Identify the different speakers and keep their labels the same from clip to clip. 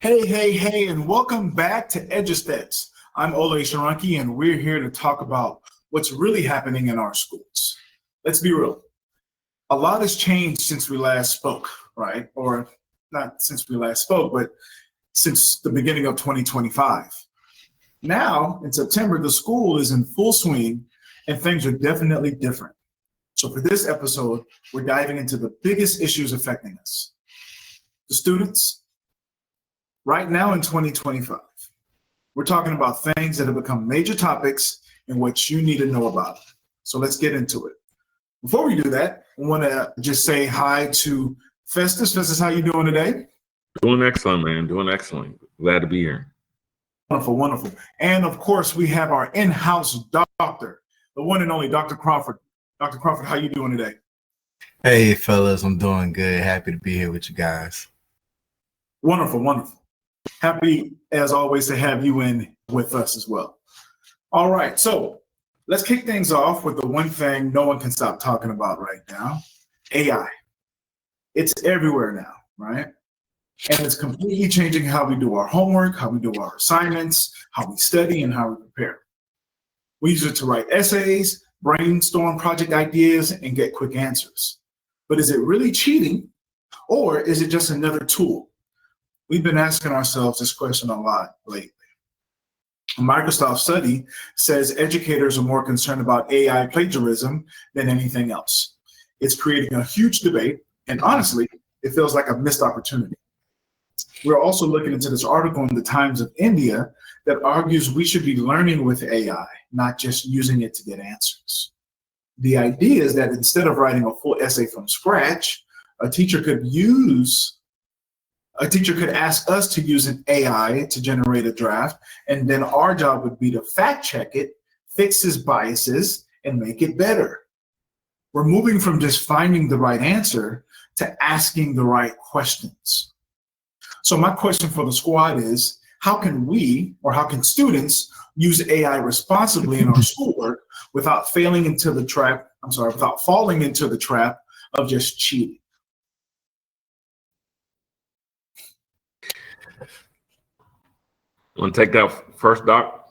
Speaker 1: Hey, and welcome back to Edu Steps. I'm Olay, and we're here to talk about what's really happening in our schools. Let's be real. A lot has changed since we last spoke, right? Or not since we last spoke, but since the beginning of 2025. Now, in September, the school is in full swing, and things are definitely different. So for this episode, we're diving into the biggest issues affecting us. The students. Right now in 2025, we're talking about things that have become major topics and what you need to know about. So let's get into it. Before we do that, I want to just say hi to Festus. Festus, how you doing today?
Speaker 2: Doing excellent, man. Doing excellent. Glad to be here.
Speaker 1: Wonderful. And of course, we have our in-house doctor, the one and only Dr. Crawford. Dr. Crawford, how you doing today?
Speaker 3: Hey, fellas, I'm doing good. Happy to be here with you guys.
Speaker 1: Wonderful. Happy, as always, to have you in with us as well. All right, so let's kick things off with the one thing no one can stop talking about right now, AI. It's everywhere now, right? And it's completely changing how we do our homework, how we do our assignments, how we study, and how we prepare. We use it to write essays, brainstorm project ideas, and get quick answers. But is it really cheating, or is it just another tool? We've been asking ourselves this question a lot lately. A Microsoft study says educators are more concerned about AI plagiarism than anything else. It's creating a huge debate, and honestly, it feels like a missed opportunity. We're also looking into this article in the Times of India that argues we should be learning with AI, not just using it to get answers. The idea is that instead of writing a full essay from scratch, a teacher could ask us to use an AI to generate a draft, and then our job would be to fact check it, fix its biases, and make it better. We're moving from just finding the right answer to asking the right questions. So my question for the squad is, how can students use AI responsibly in our schoolwork without falling into the trap of just cheating?
Speaker 2: Want to take that first, Doc?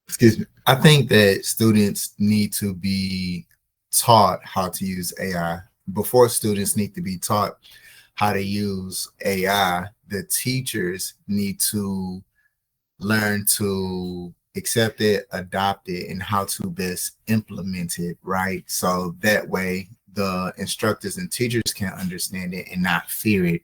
Speaker 3: Excuse me. I think that students need to be taught how to use AI. Before students need to be taught how to use AI, the teachers need to learn to accept it, adopt it, and how to best implement it, right? So that way the instructors and teachers can understand it and not fear it.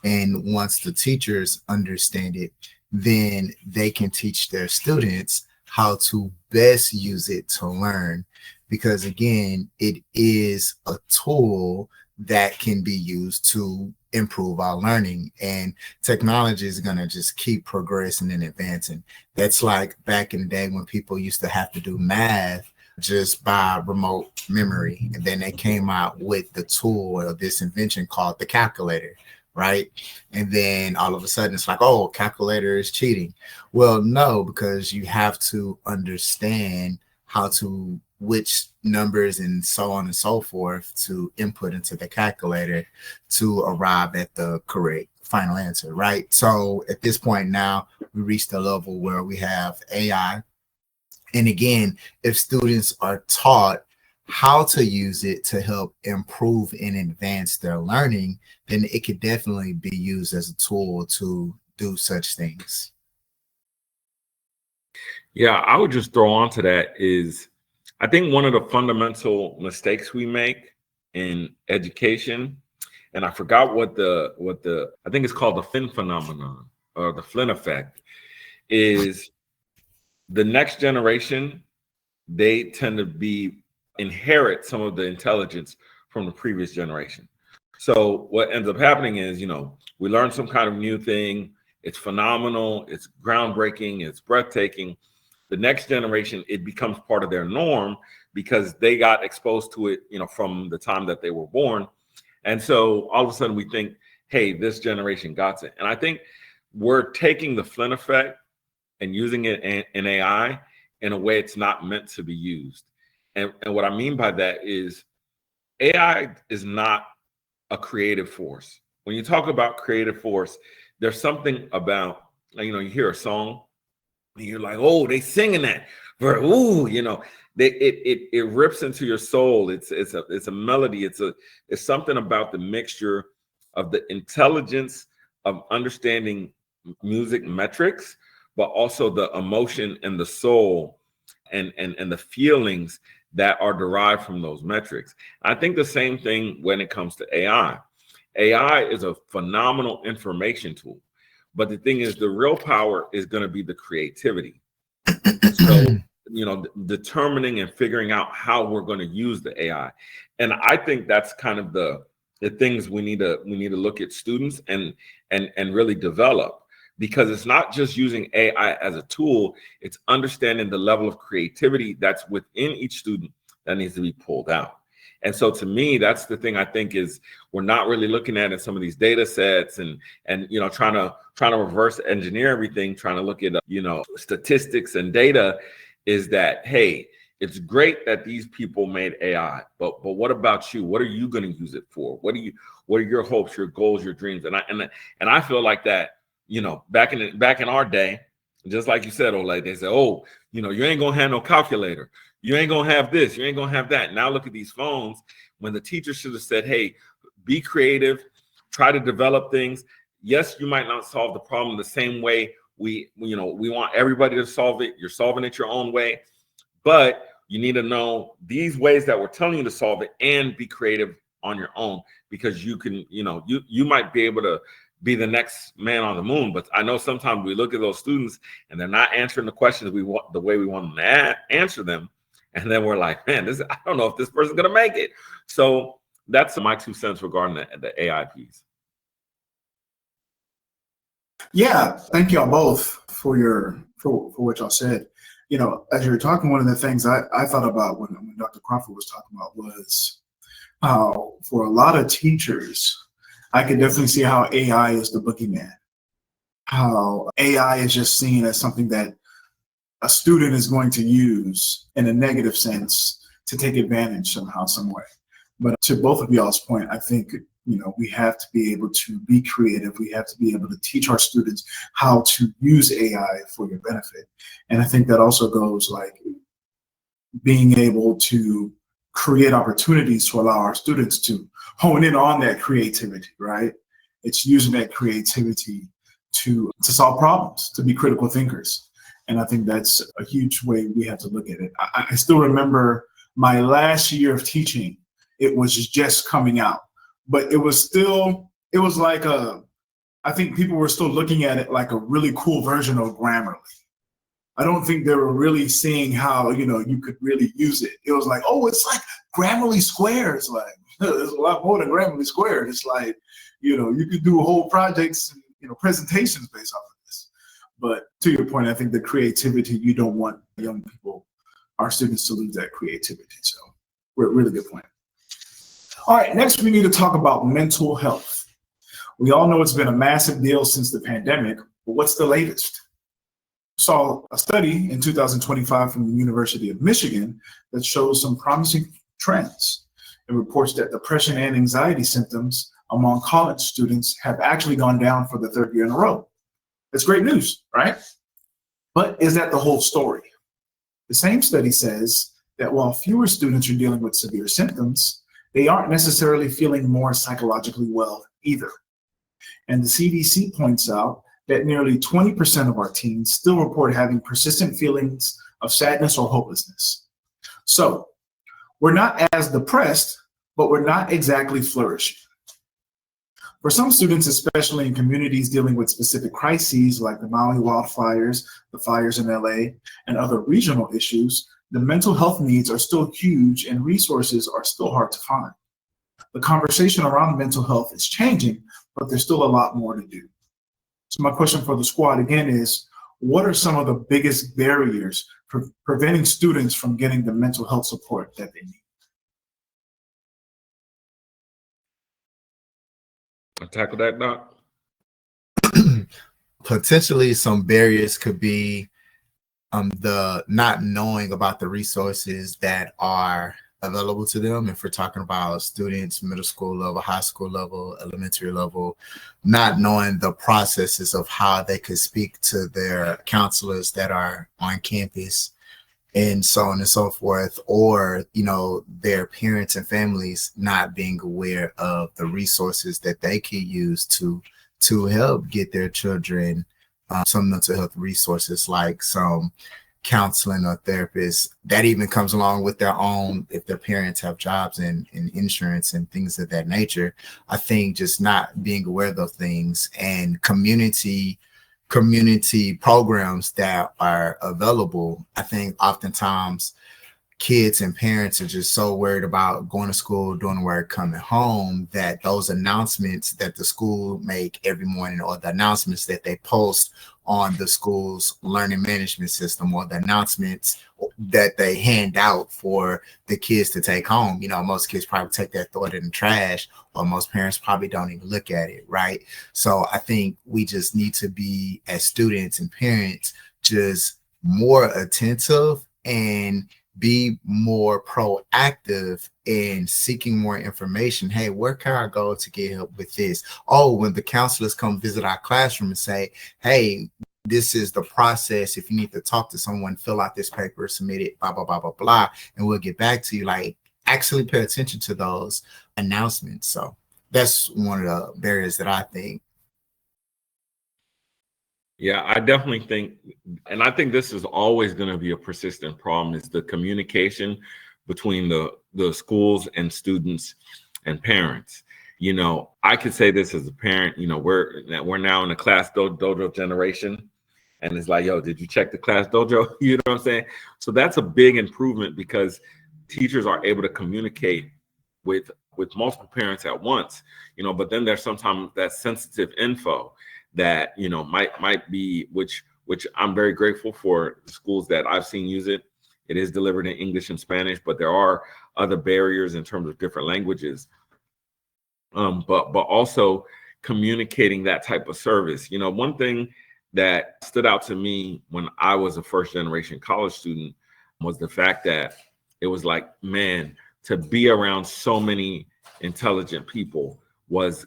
Speaker 3: And once the teachers understand it, then they can teach their students how to best use it to learn. Because again, it is a tool that can be used to improve our learning, and technology is going to just keep progressing and advancing. That's like back in the day when people used to have to do math just by remote memory. And then they came out with the tool or this invention called the calculator, right? And then all of a sudden it's like, oh, calculator is cheating. Well, no, because you have to understand which numbers and so on and so forth to input into the calculator to arrive at the correct final answer, right? So at this point now, we reached a level where we have AI. And again, if students are taught how to use it to help improve and advance their learning, then it could definitely be used as a tool to do such things.
Speaker 2: Yeah, I would just throw on to that is I think one of the fundamental mistakes we make in education, and I forgot what I think it's called the Flynn phenomenon or the Flynn effect, is the next generation, they tend to inherit some of the intelligence from the previous generation. So what ends up happening is, we learn some kind of new thing. It's phenomenal. It's groundbreaking. It's breathtaking. The next generation, it becomes part of their norm because they got exposed to it, from the time that they were born. And so all of a sudden we think, hey, this generation got it. And I think we're taking the Flynn effect and using it in AI in a way it's not meant to be used. And what I mean by that is AI is not a creative force. when you talk about creative force, there's something about, you hear a song and you're like, oh, they singing that, ooh, it rips into your soul. It's a melody. It's something about the mixture of the intelligence of understanding music metrics, but also the emotion and the soul and the feelings that are derived from those metrics. I think the same thing when it comes to AI. AI is a phenomenal information tool, but the thing is, the real power is going to be the creativity. So, determining and figuring out how we're going to use the AI. And I think that's kind of the things we need to look at students and really develop, because it's not just using AI as a tool, it's understanding the level of creativity that's within each student that needs to be pulled out. And so to me, that's the thing I think is we're not really looking at in some of these data sets and trying to reverse engineer everything, trying to look at statistics and data, is that, hey, it's great that these people made AI, but what about you? What are you going to use it for? What are your hopes, your goals, your dreams? And I feel like that, back in our day, just like you said, Olay, they said, oh, you ain't gonna have no calculator. You ain't gonna have this. You ain't gonna have that. Now look at these phones. When the teacher should have said, hey, be creative, try to develop things. Yes, you might not solve the problem the same way we want everybody to solve it. You're solving it your own way, but you need to know these ways that we're telling you to solve it and be creative on your own, because you can, you might be able to be the next man on the moon. But I know sometimes we look at those students and they're not answering the questions we want the way we want them to answer them. And then we're like, man, I don't know if this person's going to make it. So that's my 2 cents regarding the AI piece.
Speaker 1: Yeah, thank y'all both for what y'all said. As you were talking, one of the things I thought about when Dr. Crawford was talking about was how for a lot of teachers, I could definitely see how AI is the boogeyman. How AI is just seen as something that a student is going to use in a negative sense to take advantage somehow, some way. But to both of y'all's point, I think, we have to be able to be creative. We have to be able to teach our students how to use AI for your benefit. And I think that also goes like being able to create opportunities to allow our students to hone in on that creativity, right? It's using that creativity to solve problems, to be critical thinkers. And I think that's a huge way we have to look at it. I still remember my last year of teaching, it was just coming out, but it was like I think people were still looking at it like a really cool version of Grammarly. I don't think they were really seeing how, you could really use it. It was like, oh, it's like Grammarly Squares. Like, there's a lot more than Grammarly Squares. It's like, you could do whole projects, and, presentations based off of this. But to your point, I think the creativity, you don't want young people, our students, to lose that creativity. So really good point. All right, next we need to talk about mental health. We all know it's been a massive deal since the pandemic, but what's the latest? Saw a study in 2025 from the University of Michigan that shows some promising trends. It reports that depression and anxiety symptoms among college students have actually gone down for the 3rd year in a row. That's great news, right? But is that the whole story? The same study says that while fewer students are dealing with severe symptoms, they aren't necessarily feeling more psychologically well either. And the CDC points out that nearly 20% of our teens still report having persistent feelings of sadness or hopelessness. So we're not as depressed, but we're not exactly flourishing. For some students, especially in communities dealing with specific crises like the Maui wildfires, the fires in LA, and other regional issues, the mental health needs are still huge and resources are still hard to find. The conversation around mental health is changing, but there's still a lot more to do. So my question for the squad again is, what are some of the biggest barriers for preventing students from getting the mental health support that they need?
Speaker 2: I'll tackle that, Doc.
Speaker 3: Potentially some barriers could be the not knowing about the resources that are available to them. If we're talking about students, middle school level, high school level, elementary level, not knowing the processes of how they could speak to their counselors that are on campus and so on and so forth, or, their parents and families not being aware of the resources that they could use to help get their children some mental health resources, like some counseling or therapists that even comes along with their own, if their parents have jobs and insurance and things of that nature. I think just not being aware of those things, and community programs that are available. I think oftentimes kids and parents are just so worried about going to school, doing work, coming home, that those announcements that the school make every morning, or the announcements that they post on the school's learning management system, or the announcements that they hand out for the kids to take home. Most kids probably take that, throw it in the trash, or most parents probably don't even look at it, right? So I think we just need to be, as students and parents, just more attentive and be more proactive in seeking more information. Hey, where can I go to get help with this? Oh, when the counselors come visit our classroom and say, hey, this is the process. If you need to talk to someone, fill out this paper, submit it, blah, blah, blah, blah, blah, and we'll get back to you. Like, actually pay attention to those announcements. So that's one of the barriers that I think.
Speaker 2: Yeah, I definitely think, and I think this is always going to be a persistent problem, is the communication between the schools and students and parents. I could say this as a parent, we're now in the class dojo generation, and it's like, yo, did you check the class dojo? You know what I'm saying? So that's a big improvement, because teachers are able to communicate with multiple parents at once, but then there's sometimes that sensitive info that might be, which I'm very grateful for the schools that I've seen use it. It is delivered in English and Spanish, but there are other barriers in terms of different languages. But also communicating that type of service. One thing that stood out to me when I was a first generation college student was the fact that it was like, man, to be around so many intelligent people was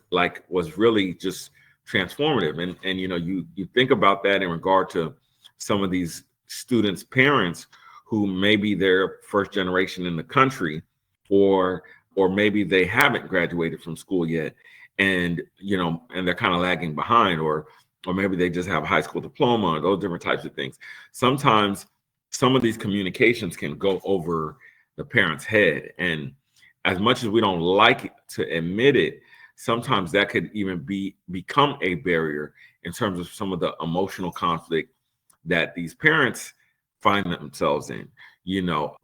Speaker 2: really just transformative. And you think about that in regard to some of these students' parents who maybe they're first generation in the country, or maybe they haven't graduated from school yet, and and they're kind of lagging behind, or maybe they just have a high school diploma, or those different types of things. Sometimes some of these communications can go over the parent's head, and as much as we don't like to admit it, sometimes that could even become a barrier in terms of some of the emotional conflict that these parents find themselves in.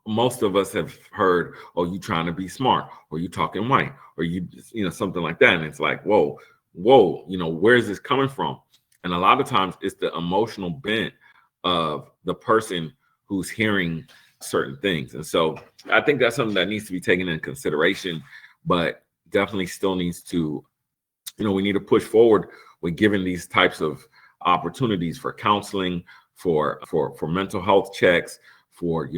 Speaker 2: Most of us have heard, oh, you trying to be smart, or you talking white, or you something like that. And it's like, whoa, where's this coming from? And a lot of times it's the emotional bent of the person who's hearing certain things. And so I think that's something that needs to be taken into consideration, but definitely still needs to, we need to push forward with giving these types of opportunities for counseling, for mental health checks, for,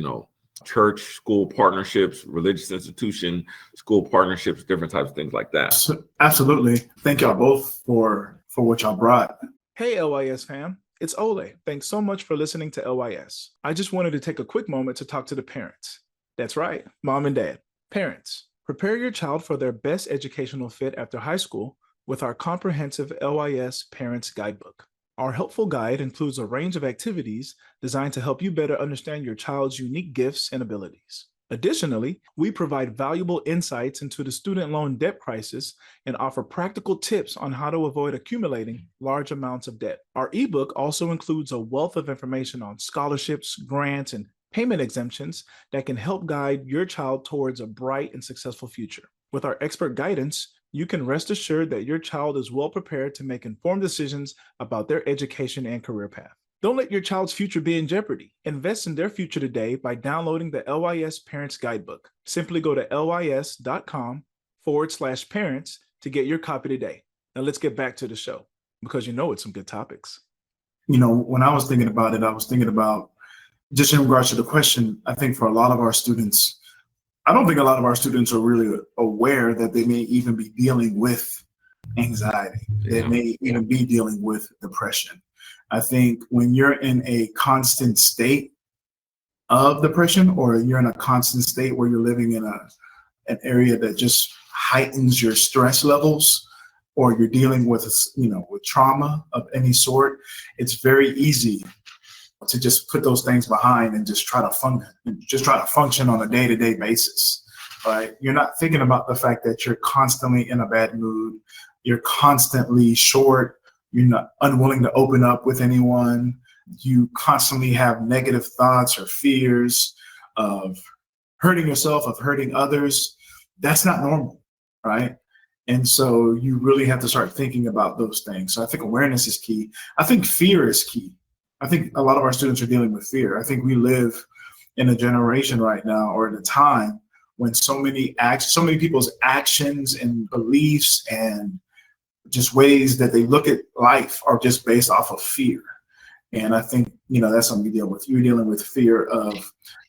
Speaker 2: church, school partnerships, religious institution, school partnerships, different types of things like that.
Speaker 1: Absolutely. Thank y'all both for what y'all brought.
Speaker 4: Hey, LYS fam. It's Olay. Thanks so much for listening to LYS. I just wanted to take a quick moment to talk to the parents. That's right, mom and dad. Parents, prepare your child for their best educational fit after high school with our comprehensive LYS Parents Guidebook. Our helpful guide includes a range of activities designed to help you better understand your child's unique gifts and abilities. Additionally, we provide valuable insights into the student loan debt crisis and offer practical tips on how to avoid accumulating large amounts of debt. Our ebook also includes a wealth of information on scholarships, grants, and payment exemptions that can help guide your child towards a bright and successful future. With our expert guidance, you can rest assured that your child is well prepared to make informed decisions about their education and career path. Don't let your child's future be in jeopardy. Invest in their future today by downloading the LYS Parents Guidebook. Simply go to lys.com/parents to get your copy today. Now let's get back to the show, because it's some good topics.
Speaker 1: When I was thinking about it, I was thinking about just in regards to the question. I think for a lot of our students, I don't think a lot of our students are really aware that they may even be dealing with anxiety. They may even be dealing with depression. I think when you're in a constant state of depression, or you're in a constant state where you're living in an area that just heightens your stress levels, or you're dealing with, with trauma of any sort, it's very easy to just put those things behind and just try to function on a day-to-day basis, right? You're not thinking about the fact that you're constantly in a bad mood, you're constantly short, you're not unwilling to open up with anyone, you constantly have negative thoughts or fears of hurting yourself, of hurting others. That's not normal, right? And so you really have to start thinking about those things. So I think awareness is key. I think fear is key. I think a lot of our students are dealing with fear. I think we live in a generation right now, or at a time, when so many people's actions and beliefs and just ways that they look at life are just based off of fear. And I think, that's something you deal with. You're dealing with fear of,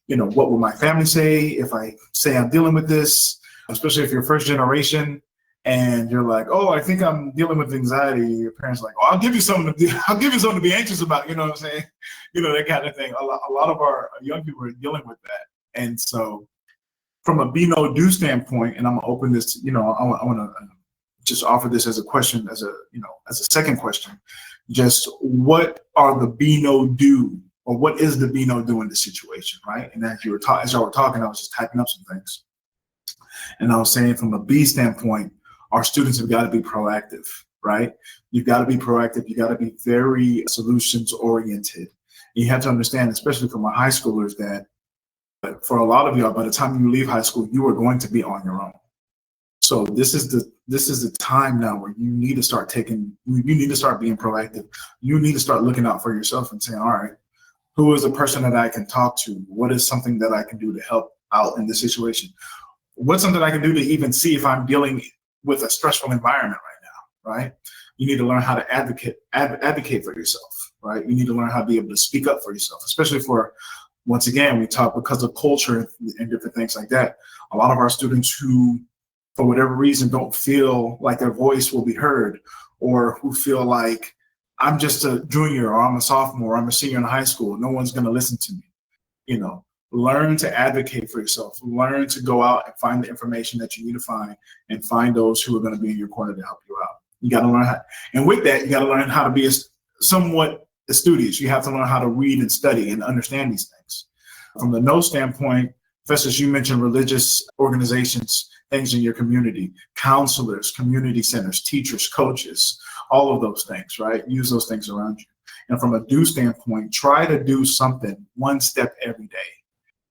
Speaker 1: what will my family say if I say I'm dealing with this, especially if you're first generation and you're like, oh, I think I'm dealing with anxiety. Your parents are like, oh, I'll give you something to be anxious about. You know what I'm saying? That kind of thing. A lot of our young people are dealing with that. And so from a be no do standpoint, and I'm gonna open this, I want to just offer this as a question, as a second question, just what are the be no do, or what is the be no do in this situation, right? And as y'all were talking, I was just typing up some things. And I was saying, from a B standpoint, our students have got to be proactive, right? You've got to be proactive. You got to be very solutions oriented. You have to understand, especially for my high schoolers, that for a lot of y'all, by the time you leave high school, you are going to be on your own. So this is the time now where you need to start being proactive. You need to start looking out for yourself and saying, all right, who is the person that I can talk to? What is something that I can do to help out in this situation? What's something I can do to even see if I'm dealing with a stressful environment right now, right? You need to learn how to advocate for yourself, right? You need to learn how to be able to speak up for yourself, especially for, once again, we talk because of culture and different things like that. A lot of our students who, for whatever reason, don't feel like their voice will be heard, or who feel like, I'm just a junior, or I'm a sophomore, or I'm a senior in high school, no one's going to listen to me. Learn to advocate for yourself. Learn to go out and find the information that you need to find, and find those who are going to be in your corner to help you out. You got to learn how, and with that, you got to learn how to be somewhat studious. You have to learn how to read and study and understand these things. From the no standpoint, Festus, you mentioned religious organizations, things in your community, counselors, community centers, teachers, coaches, all of those things, right? Use those things around you. And from a do standpoint, try to do something one step every day,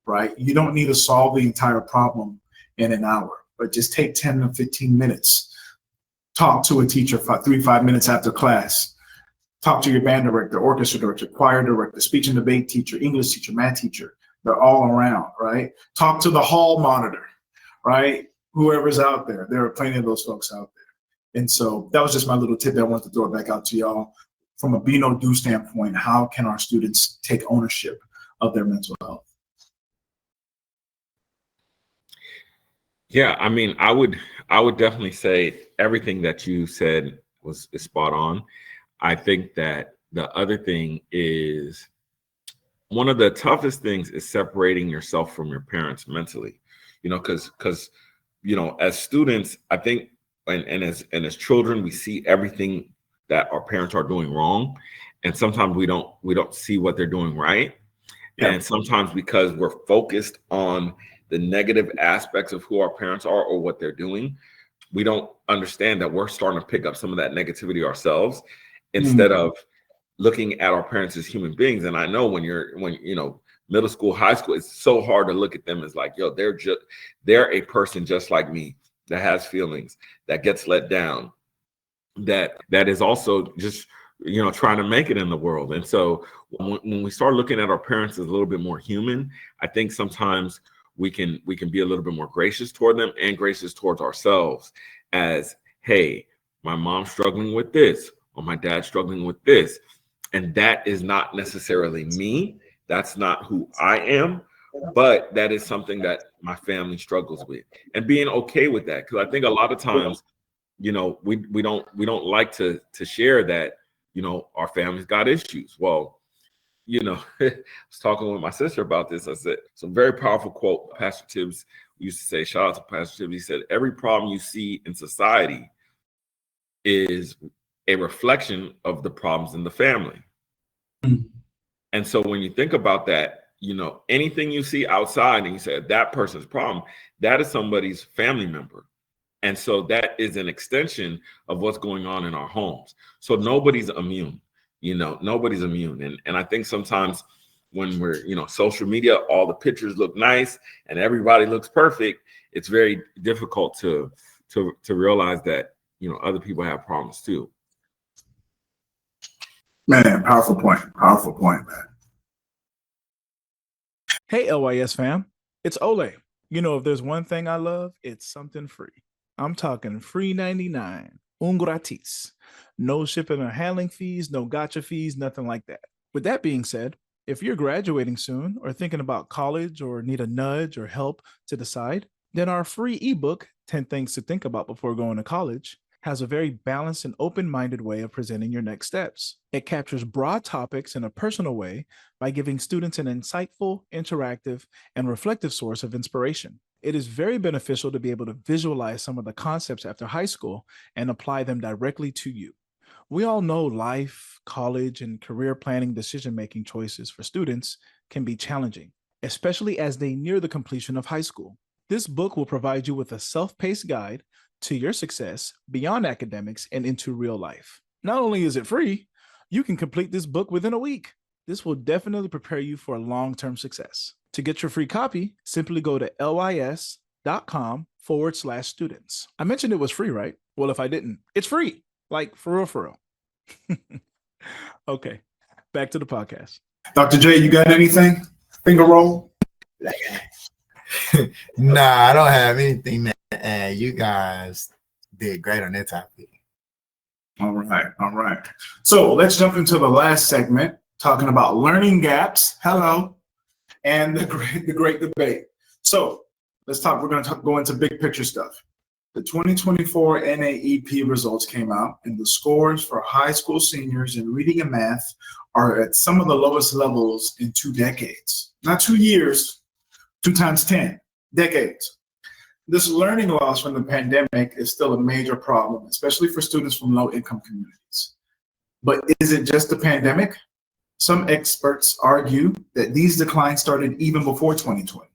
Speaker 1: right? You don't need to solve the entire problem in an hour, but just take 10 to 15 minutes. Talk to a teacher 5 minutes after class. Talk to your band director, orchestra director, choir director, speech and debate teacher, English teacher, math teacher. They're all around, right? Talk to the hall monitor, right? Whoever's out there. There are plenty of those folks out there. And so that was just my little tip that I wanted to throw it back out to y'all. From a be no do standpoint, how can our students take ownership of their mental health?
Speaker 2: Yeah, I mean, I would definitely say everything that you said is spot on. I think that the other thing is, one of the toughest things is separating yourself from your parents mentally, because as students, I think, and as children, we see everything that our parents are doing wrong, and sometimes we don't see what they're doing right. Yeah. And sometimes, because we're focused on the negative aspects of who our parents are or what they're doing, we don't understand that we're starting to pick up some of that negativity ourselves, instead of looking at our parents as human beings. And I know when middle school, high school, it's so hard to look at them as like, yo, they're a person just like me, that has feelings, that gets let down, that is also just trying to make it in the world. And so when we start looking at our parents as a little bit more human, I think sometimes we can be a little bit more gracious toward them, and gracious towards ourselves, as, hey, my mom's struggling with this, or my dad's struggling with this, and that is not necessarily me. That's not who I am, but that is something that my family struggles with, and being okay with that. Because I think a lot of times, we don't like to share that, our family's got issues. Well, I was talking with my sister about this. I said, it's a very powerful quote. Pastor Tibbs used to say, shout out to Pastor Tibbs. He said, every problem you see in society is a reflection of the problems in the family. Mm-hmm. And so when you think about that, anything you see outside and you say that person's problem, that is somebody's family member. And so that is an extension of what's going on in our homes. So nobody's immune, nobody's immune. And I think sometimes when we're, social media, all the pictures look nice and everybody looks perfect, it's very difficult to realize that, other people have problems too.
Speaker 1: Man, powerful point, man.
Speaker 4: Hey, LYS fam, it's Olay. If there's one thing I love, it's something free. I'm talking free 99, un gratis. No shipping or handling fees, no gotcha fees, nothing like that. With that being said, if you're graduating soon or thinking about college or need a nudge or help to decide, then our free ebook, 10 Things to Think About Before Going to College, has a very balanced and open-minded way of presenting your next steps. It captures broad topics in a personal way by giving students an insightful, interactive, and reflective source of inspiration. It is very beneficial to be able to visualize some of the concepts after high school and apply them directly to you. We all know life, college, and career planning decision-making choices for students can be challenging, especially as they near the completion of high school. This book will provide you with a self-paced guide to your success beyond academics and into real life. Not only is it free, you can complete this book within a week. This will definitely prepare you for long-term success. To get your free copy, simply go to lys.com/students. I mentioned it was free, right? Well, if I didn't, it's free. Like for real. Okay, back to the podcast.
Speaker 1: Dr. J, you got anything? Finger roll?
Speaker 3: Nah, I don't have anything to add. You guys did great on that topic.
Speaker 1: All right. So let's jump into the last segment, talking about learning gaps. Hello. And the great debate. So let's talk. We're going to go into big picture stuff. The 2024 NAEP results came out, and the scores for high school seniors in reading and math are at some of the lowest levels in 2 decades. Not 2 years, 2 times 10 decades. This learning loss from the pandemic is still a major problem, especially for students from low-income communities. But is it just the pandemic? Some experts argue that these declines started even before 2020.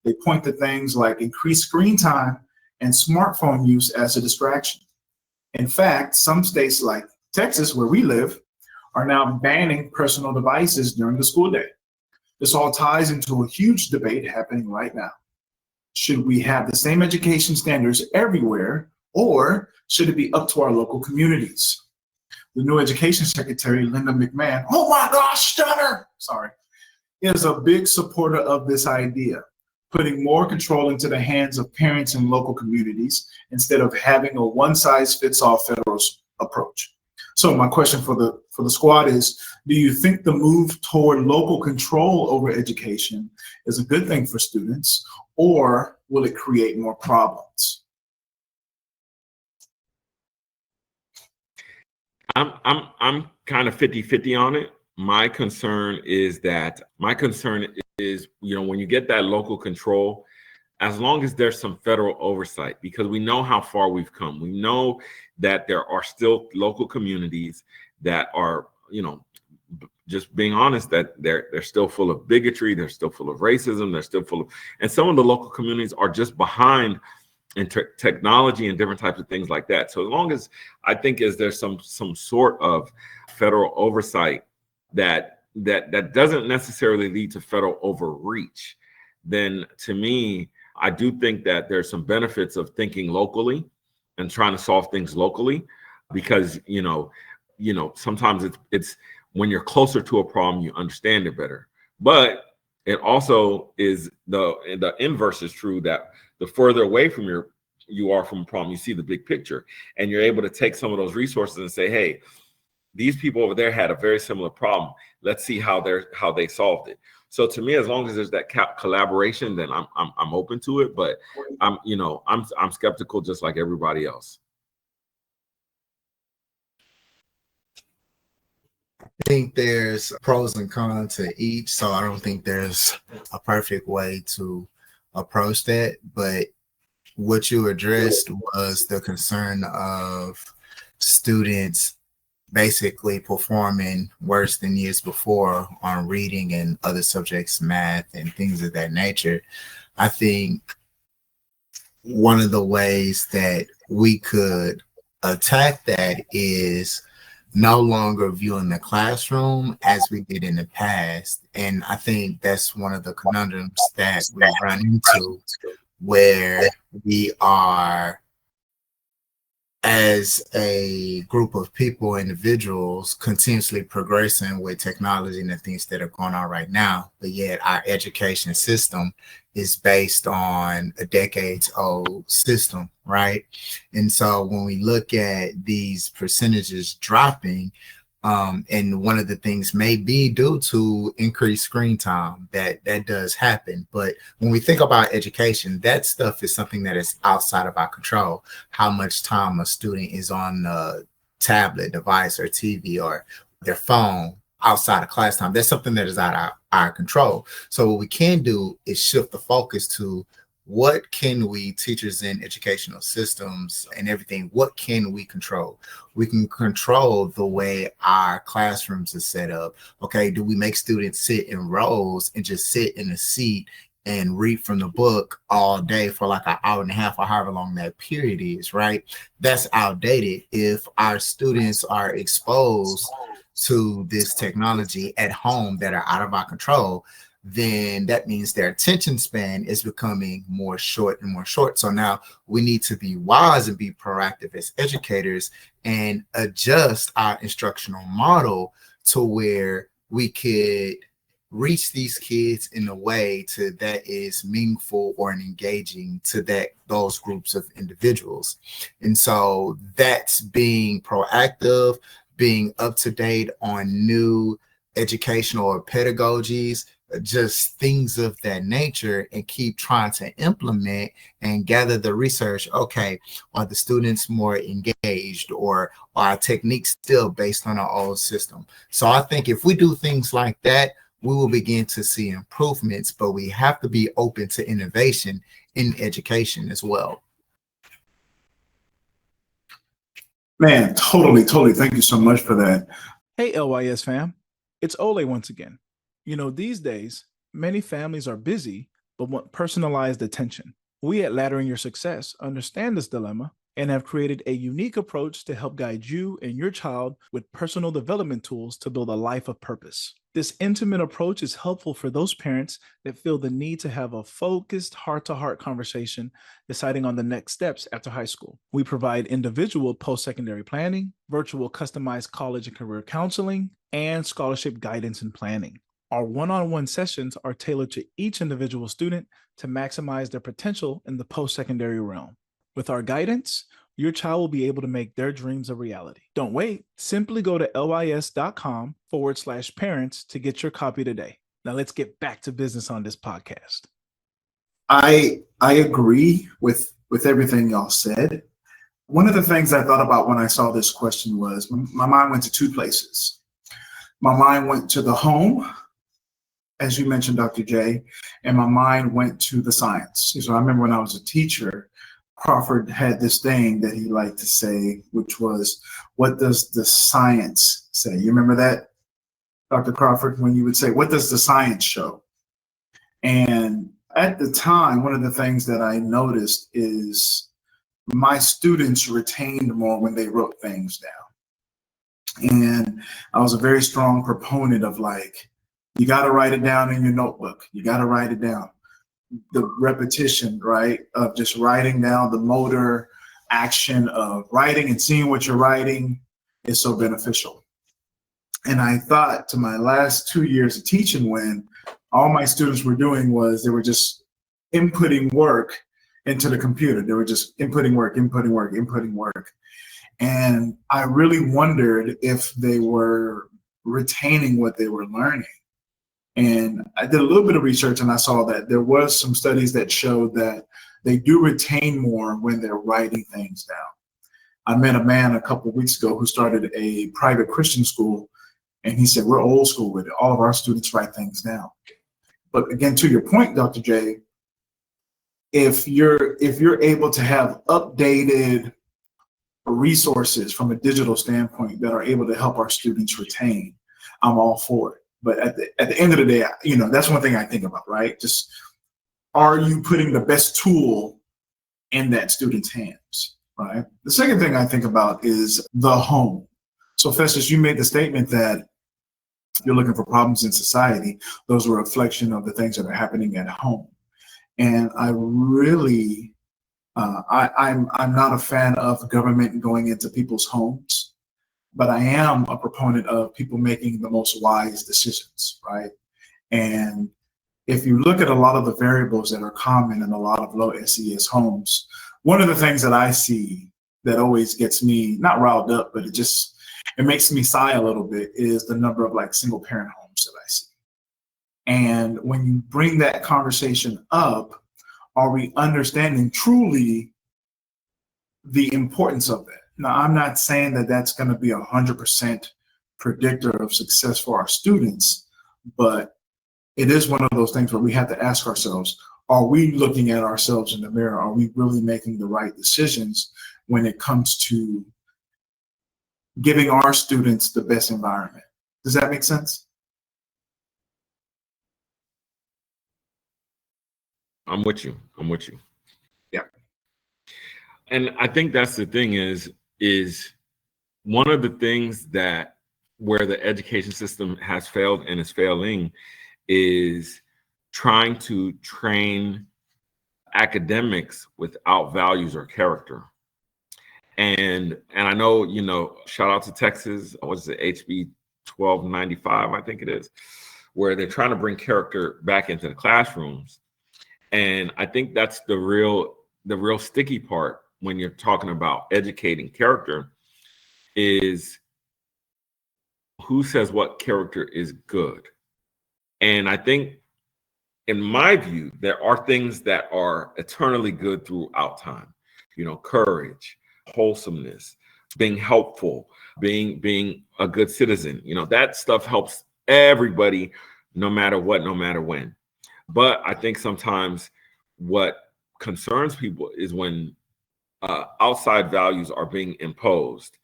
Speaker 1: They point to things like increased screen time and smartphone use as a distraction. In fact, some states like Texas, where we live, are now banning personal devices during the school day. This all ties into a huge debate happening right now. Should we have the same education standards everywhere, or should it be up to our local communities? The new education secretary, Linda McMahon, oh my gosh, stutter, is a big supporter of this idea, putting more control into the hands of parents and local communities instead of having a one-size-fits-all federal approach. So my question for the squad is, do you think the move toward local control over education is a good thing for students, or will it create more problems?
Speaker 2: I'm kind of 50-50 on it. My concern is when you get that local control, as long as there's some federal oversight, because we know how far we've come. We know that there are still local communities that are, just being honest, that they're still full of bigotry, they're still full of racism, they're still full of, and some of the local communities are just behind in technology and different types of things like that. So as long as there's some sort of federal oversight that doesn't necessarily lead to federal overreach, then to me, I do think that there's some benefits of thinking locally and trying to solve things locally, because sometimes it's when you're closer to a problem, you understand it better. But it also is the inverse is true, that the further away from you are from a problem, you see the big picture, and you're able to take some of those resources and say, hey, these people over there had a very similar problem. Let's see how they solved it. So to me, as long as there's that collaboration, then I'm open to it. But I'm skeptical just like everybody else.
Speaker 3: I think there's pros and cons to each, so I don't think there's a perfect way to approach that. But what you addressed was the concern of students basically performing worse than years before on reading and other subjects, math and things of that nature. I think one of the ways that we could attack that is no longer viewing the classroom as we did in the past. And I think that's one of the conundrums that we run into, where we are, as a group of people, individuals, continuously progressing with technology and the things that are going on right now, but yet our education system is based on a decades-old system, right? And so when we look at these percentages dropping, and one of the things may be due to increased screen time, that does happen. But when we think about education, that stuff is something that is outside of our control. How much time a student is on a tablet device or TV or their phone outside of class time, that's something that is out of our control. So what we can do is shift the focus to what can we, teachers in educational systems and everything, what can we control? We can control the way our classrooms are set up. Okay, do we make students sit in rows and just sit in a seat and read from the book all day for like an hour and a half or however long that period is, right? That's outdated. If our students are exposed to this technology at home that are out of our control, then that means their attention span is becoming more short and more short. So now we need to be wise and be proactive as educators and adjust our instructional model to where we could reach these kids in a way that is meaningful or engaging to those groups of individuals. And so that's being proactive, being up to date on new educational pedagogies, just things of that nature, and keep trying to implement and gather the research. Okay, are the students more engaged, or are techniques still based on our old system? So I think if we do things like that, we will begin to see improvements, but we have to be open to innovation in education as well.
Speaker 1: Man, totally. Thank you so much for that.
Speaker 4: Hey, LYS fam. It's Olay once again. You know, these days, many families are busy but want personalized attention. We at Laddering Your Success understand this dilemma and have created a unique approach to help guide you and your child with personal development tools to build a life of purpose. This intimate approach is helpful for those parents that feel the need to have a focused heart-to-heart conversation deciding on the next steps after high school. We provide individual post-secondary planning, virtual customized college and career counseling, and scholarship guidance and planning. Our one-on-one sessions are tailored to each individual student to maximize their potential in the post-secondary realm. With our guidance, your child will be able to make their dreams a reality. Don't wait. Simply go to lys.com/parents to get your copy today. Now let's get back to business on this podcast.
Speaker 1: I agree with everything y'all said. One of the things I thought about when I saw this question was my mind went to two places. My mind went to the home, as you mentioned, Dr. J, and my mind went to the science. So I remember when I was a teacher, Crawford had this thing that he liked to say, which was, what does the science say? You remember that, Dr. Crawford, when you would say, what does the science show? And at the time, one of the things that I noticed is my students retained more when they wrote things down. And I was a very strong proponent of, like, you got to write it down in your notebook. You got to write it down. The repetition, right, of just writing down, the motor action of writing and seeing what you're writing is so beneficial. And I thought to my last 2 years of teaching, when all my students were doing was they were just inputting work into the computer. They were just inputting work. And I really wondered if they were retaining what they were learning. And I did a little bit of research and I saw that there was some studies that showed that they do retain more when they're writing things down. I met a man a couple of weeks ago who started a private Christian school, and he said, we're old school with it. All of our students write things down. But again, to your point, Dr. J, if you're able to have updated resources from a digital standpoint that are able to help our students retain, I'm all for it. But at the end of the day, that's one thing I think about, right? Just, are you putting the best tool in that student's hands, right? The second thing I think about is the home. So Festus, you made the statement that you're looking for problems in society. Those are a reflection of the things that are happening at home. And I really, I'm not a fan of government going into people's homes, but I am a proponent of people making the most wise decisions, right? And if you look at a lot of the variables that are common in a lot of low SES homes, one of the things that I see that always gets me not riled up, but it makes me sigh a little bit, is the number of like single parent homes that I see. And when you bring that conversation up, are we understanding truly the importance of that? Now, I'm not saying that that's going to be 100% predictor of success for our students, but it is one of those things where we have to ask ourselves, are we looking at ourselves in the mirror? Are we really making the right decisions when it comes to giving our students the best environment? Does that make sense?
Speaker 2: I'm with you.
Speaker 1: Yeah.
Speaker 2: And I think that's the thing is one of the things that where the education system has failed and is failing is trying to train academics without values or character. And I know, shout out to Texas, what's it, HB 1295, I think it is, where they're trying to bring character back into the classrooms. And I think that's the real sticky part when you're talking about educating character is who says what character is good. And I think, in my view, there are things that are eternally good throughout time. Courage, wholesomeness, being helpful, being a good citizen. That stuff helps everybody, no matter what, no matter when. But I think sometimes what concerns people is when outside values are being imposed,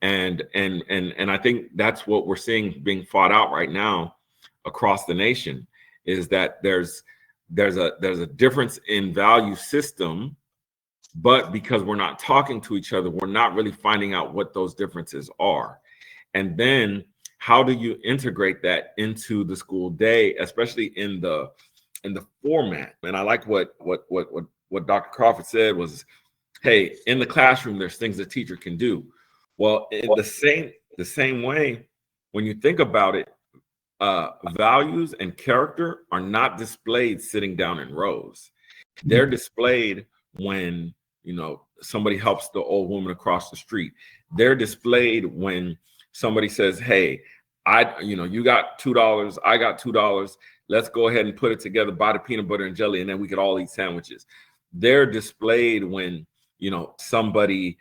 Speaker 2: and I think that's what we're seeing being fought out right now across the nation, is that there's a difference in value system, but because we're not talking to each other, we're not really finding out what those differences are. And then how do you integrate that into the school day, especially in the format? And I like what Dr. Crawford said was, hey, in the classroom, there's things the teacher can do. Well, in the same way, when you think about it, values and character are not displayed sitting down in rows. They're displayed when, somebody helps the old woman across the street. They're displayed when somebody says, hey, you got $2, I got $2. Let's go ahead and put it together, buy the peanut butter and jelly, and then we could all eat sandwiches. They're displayed when, somebody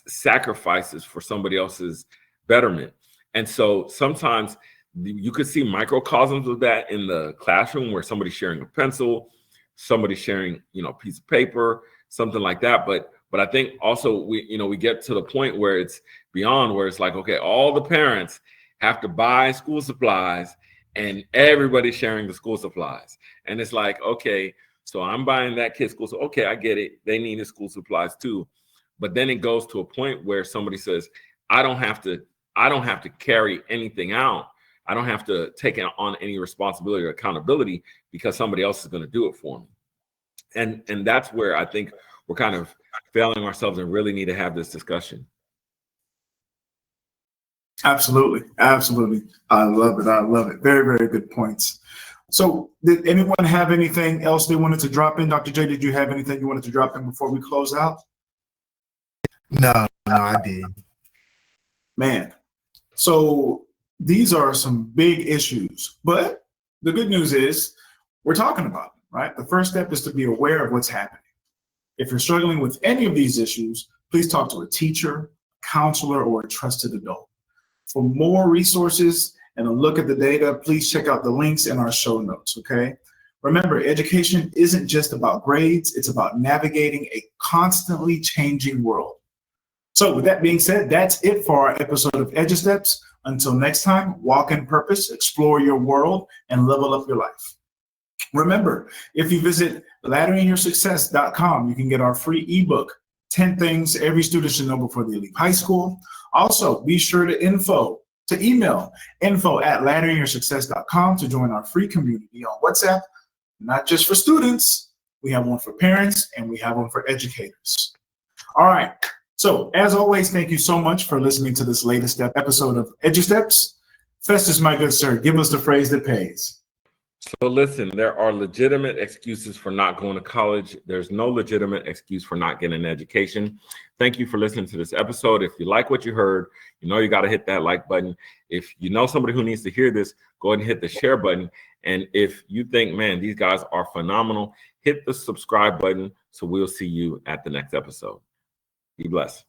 Speaker 2: sacrifices for somebody else's betterment. And so sometimes you could see microcosms of that in the classroom, where somebody's sharing a pencil, somebody's sharing, a piece of paper, something like that. But I think also we get to the point where it's beyond, where it's like, okay, all the parents have to buy school supplies and everybody's sharing the school supplies. And it's like, okay, so I'm buying that kid's school. So, okay, I get it. They need his school supplies too. But then it goes to a point where somebody says, I don't have to carry anything out. I don't have to take on any responsibility or accountability because somebody else is going to do it for me. And that's where I think we're kind of failing ourselves and really need to have this discussion.
Speaker 1: Absolutely. I love it. Very, very good points. So did anyone have anything else they wanted to drop in? Dr. J, did you have anything you wanted to drop in before we close out?
Speaker 3: No, I did.
Speaker 1: Man, so these are some big issues, but the good news is we're talking about it, right? The first step is to be aware of what's happening. If you're struggling with any of these issues, please talk to a teacher, counselor, or a trusted adult. For more resources and a look at the data, please check out the links in our show notes, okay? Remember, education isn't just about grades, it's about navigating a constantly changing world. So with that being said, that's it for our episode of Edu Steps. Until next time, walk in purpose, explore your world, and level up your life. Remember, if you visit ladderinyoursuccess.com, you can get our free ebook, 10 Things Every Student Should Know Before They Leave High School. Also, be sure to email info@ladderinyoursuccess.com to join our free community on WhatsApp, not just for students. We have one for parents and we have one for educators. All right. So as always, thank you so much for listening to this latest episode of Edu Steps. Festus, my good sir, give us the phrase that pays.
Speaker 2: So listen, there are legitimate excuses for not going to college. There's no legitimate excuse for not getting an education. Thank you for listening to this episode. If you like what you heard, you know you got to hit that like button. If you know somebody who needs to hear this, go ahead and hit the share button. And if you think, man, these guys are phenomenal, hit the subscribe button. So we'll see you at the next episode. Be blessed.